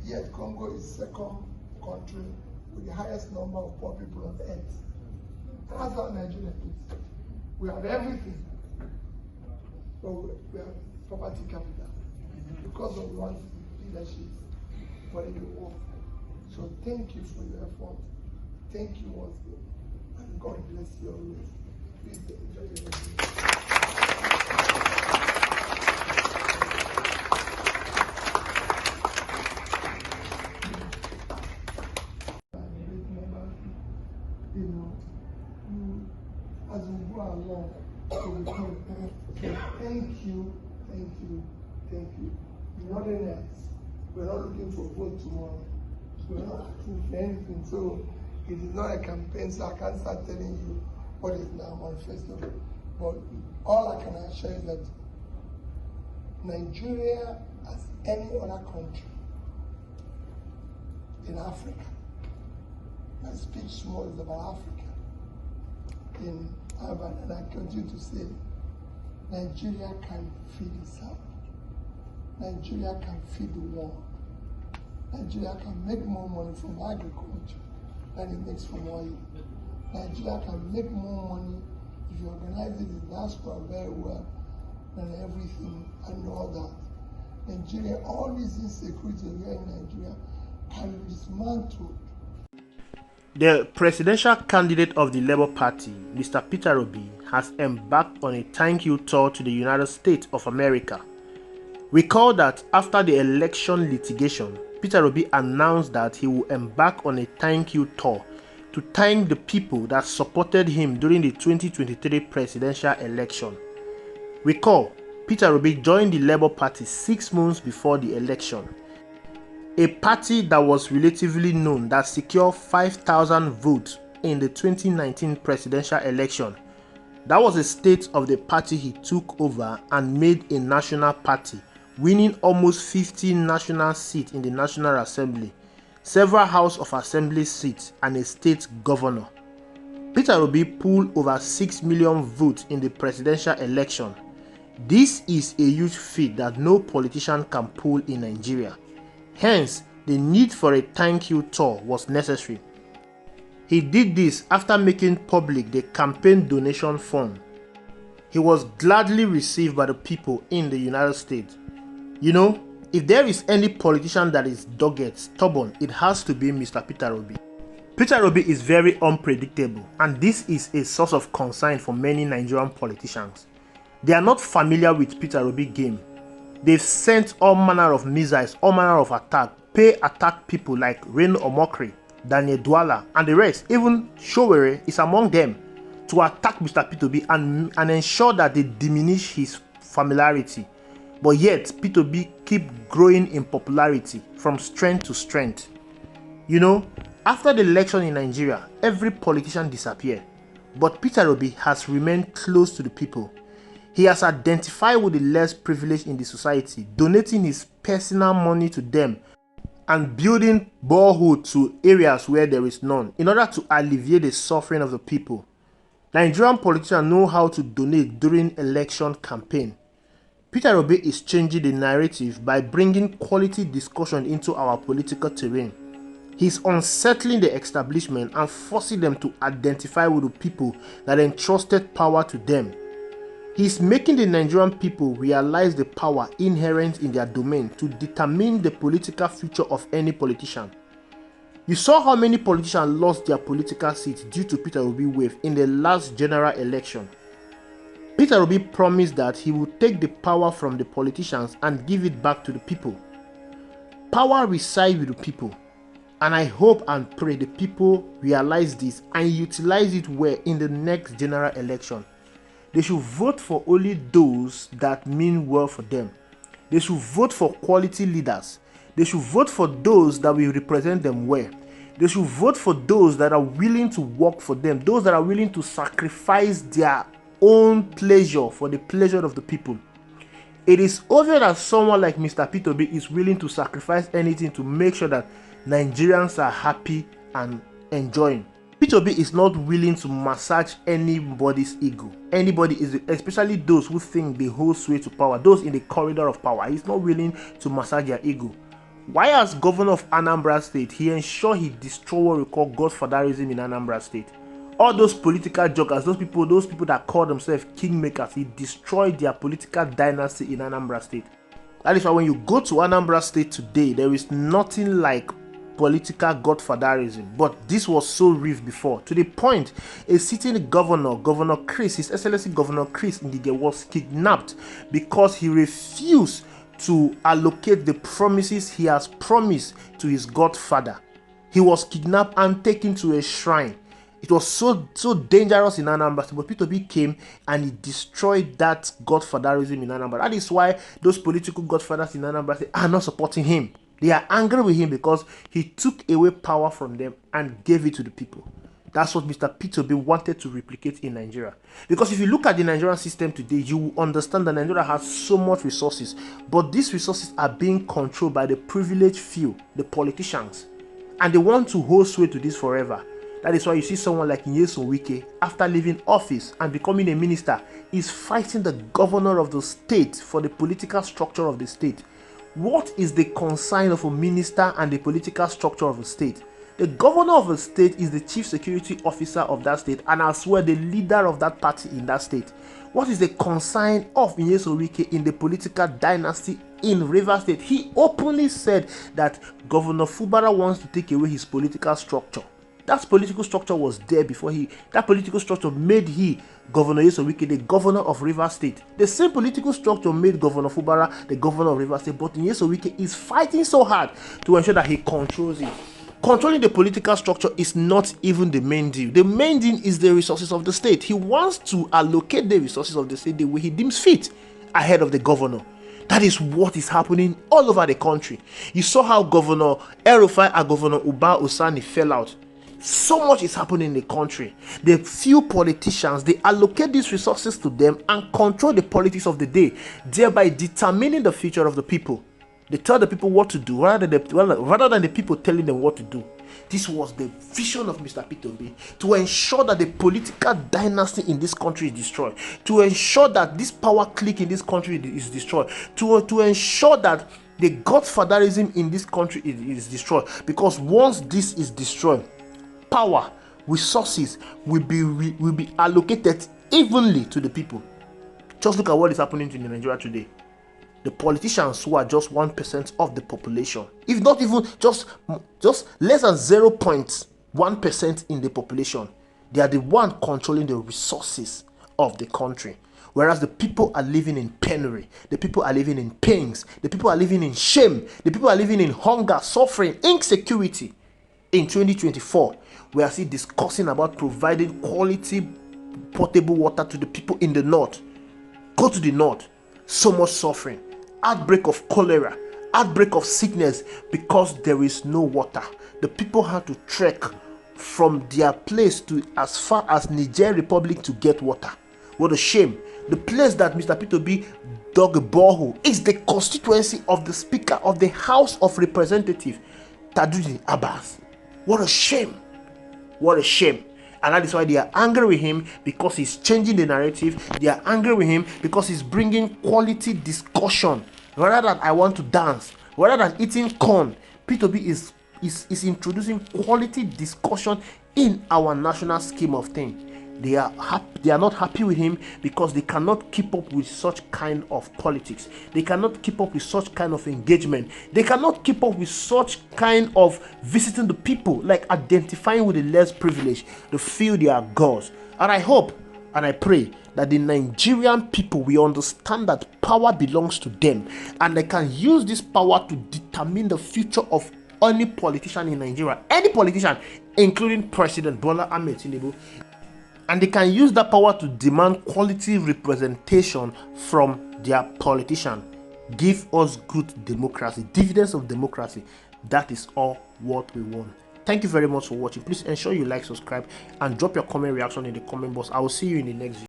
Yet Congo is second country with the highest number of poor people on earth. That's how Nigeria is. We have everything, but we have poverty capital because of one leadership, but it will work. So thank you for your effort. Thank you once again, and God bless you always. Please enjoy your day. As we go along, thank you. Nothing else. We're not looking for vote tomorrow. We're not asking for anything. So it is not a campaign, so I can't start telling you what is now on Facebook. But all I can assure is that Nigeria, as any other country in Africa, my speech small is about Africa. In Harvard, and I continue to say, Nigeria can feed itself. Nigeria can feed the world. Nigeria can make more money from agriculture than it makes from oil. Nigeria can make more money if you organize it in diaspora very well than everything and all that. Nigeria, all these insecurities here in Nigeria can be dismantled. The presidential candidate of the Labour Party, Mr. Peter Obi, has embarked on a thank you tour to the United States of America. Recall that after the election litigation, Peter Obi announced that he will embark on a thank you tour to thank the people that supported him during the 2023 presidential election. Recall, Peter Obi joined the Labour Party 6 months before the election, a party that was relatively known that secured 5,000 votes in the 2019 presidential election. That was a state of the party he took over and made a national party, winning almost 50 national seats in the National Assembly, several House of Assembly seats, and a state governor. Peter Obi pulled over 6 million votes in the presidential election. This is a huge feat that no politician can pull in Nigeria. Hence, the need for a thank you tour was necessary. He did this after making public the campaign donation fund. He was gladly received by the people in the United States. You know, if there is any politician that is dogged, stubborn, it has to be Mr. Peter Obi. Peter Obi is very unpredictable, and this is a source of concern for many Nigerian politicians. They are not familiar with Peter Obi game. They've sent all manner of missiles, all manner of attack people like Reno Omokri, Daniel Douala, and the rest. Even Showere is among them, to attack Mr. Peter Obi and ensure that they diminish his familiarity. But yet, Peter Obi keep growing in popularity from strength to strength. You know, after the election in Nigeria, every politician disappeared. But Peter Obi has remained close to the people. He has identified with the less privileged in the society, donating his personal money to them and building boreholes to areas where there is none in order to alleviate the suffering of the people. Nigerian politicians know how to donate during election campaign. Peter Obi is changing the narrative by bringing quality discussion into our political terrain. He is unsettling the establishment and forcing them to identify with the people that entrusted power to them. He is making the Nigerian people realize the power inherent in their domain to determine the political future of any politician. You saw how many politicians lost their political seats due to Peter Obi wave in the last general election. Peter Obi promised that he would take the power from the politicians and give it back to the people. Power resides with the people, and I hope and pray the people realize this and utilize it well in the next general election. They should vote for only those that mean well for them. They should vote for quality leaders. They should vote for those that will represent them well. They should vote for those that are willing to work for them, those that are willing to sacrifice their own pleasure for the pleasure of the people. It is obvious that someone like Mr. Peter Obi is willing to sacrifice anything to make sure that Nigerians are happy and enjoying. Peter Obi is not willing to massage anybody's ego. Especially those who think they hold sway to power, those in the corridor of power. He's not willing to massage their ego. Why, as governor of Anambra State, he ensured he destroyed what we call godfatherism in Anambra State. All those political joggers, those people that call themselves kingmakers, he destroyed their political dynasty in Anambra State. That is why when you go to Anambra State today, there is nothing like political godfatherism. But this was so rife before, to the point a sitting Governor Chris, His Excellency Governor Chris Ngige, was kidnapped because he refused to allocate the promises he has promised to his godfather. He was kidnapped and taken to a shrine. It was so dangerous in Anambra, but P2B came and he destroyed that godfatherism in Anambra. That is why those political godfathers in Anambra are not supporting him. They are angry with him because he took away power from them and gave it to the people. That's what Mr. P2B wanted to replicate in Nigeria. Because if you look at the Nigerian system today, you will understand that Nigeria has so much resources, but these resources are being controlled by the privileged few, the politicians, and they want to hold sway to this forever. That is why you see someone like Nyesom Wike, after leaving office and becoming a minister, is fighting the governor of the state for the political structure of the state. What is the concern of a minister and the political structure of a state? The governor of a state is the chief security officer of that state and as well the leader of that party in that state. What is the concern of Nyesom Wike in the political dynasty in Rivers State? He openly said that Governor Fubara wants to take away his political structure. That political structure was there before that political structure made Governor Nyesom Wike the governor of Rivers State. The same political structure made Governor Fubara the governor of Rivers State, but Nyesom Wike is fighting so hard to ensure that he controls it. Controlling the political structure is not even the main deal. The main deal is the resources of the state. He wants to allocate the resources of the state the way he deems fit ahead of the governor. That is what is happening all over the country. You saw how Governor El-Rufai and Governor Uba Usani fell out. So much is happening in the country. The few politicians, they allocate these resources to them and control the politics of the day, thereby determining the future of the people. They tell the people what to do rather than the people telling them what to do. This was the vision of Mr. P2B, to ensure that the political dynasty in this country is destroyed, to ensure that this power clique in this country is destroyed, to ensure that the godfatherism in this country is destroyed. Because once this is destroyed, power, resources will be allocated evenly to the people. Just look at what is happening in Nigeria today. The politicians who are just 1% of the population, if not even just less than 0.1% in the population, they are the one controlling the resources of the country. Whereas the people are living in penury, the people are living in pains, the people are living in shame, the people are living in hunger, suffering, insecurity. In 2024, we are still discussing about providing quality potable water to the people in the north. Go to the north, so much suffering, outbreak of cholera, outbreak of sickness because there is no water. The people have to trek from their place to as far as Niger Republic to get water. What a shame. The place that Mr. P2B dug a borehole is the constituency of the Speaker of the House of Representatives, Tajuddin Abbas. What a shame. What a shame. And that is why they are angry with him, because he's changing the narrative. They are angry with him because he's bringing quality discussion. Rather than I want to dance, rather than eating corn, P2B is introducing quality discussion in our national scheme of things. They are not happy with him because they cannot keep up with such kind of politics. They cannot keep up with such kind of engagement. They cannot keep up with such kind of visiting the people, like identifying with the less privileged. They feel they are gods. And I hope and I pray that the Nigerian people will understand that power belongs to them, and they can use this power to determine the future of any politician in Nigeria, any politician, including President Bola Ahmed Tinubu. And they can use that power to demand quality representation from their politician. Give us good democracy, dividends of democracy. That is all what we want. Thank you very much for watching. Please ensure you like, subscribe, and drop your comment reaction in the comment box. I will see you in the next video.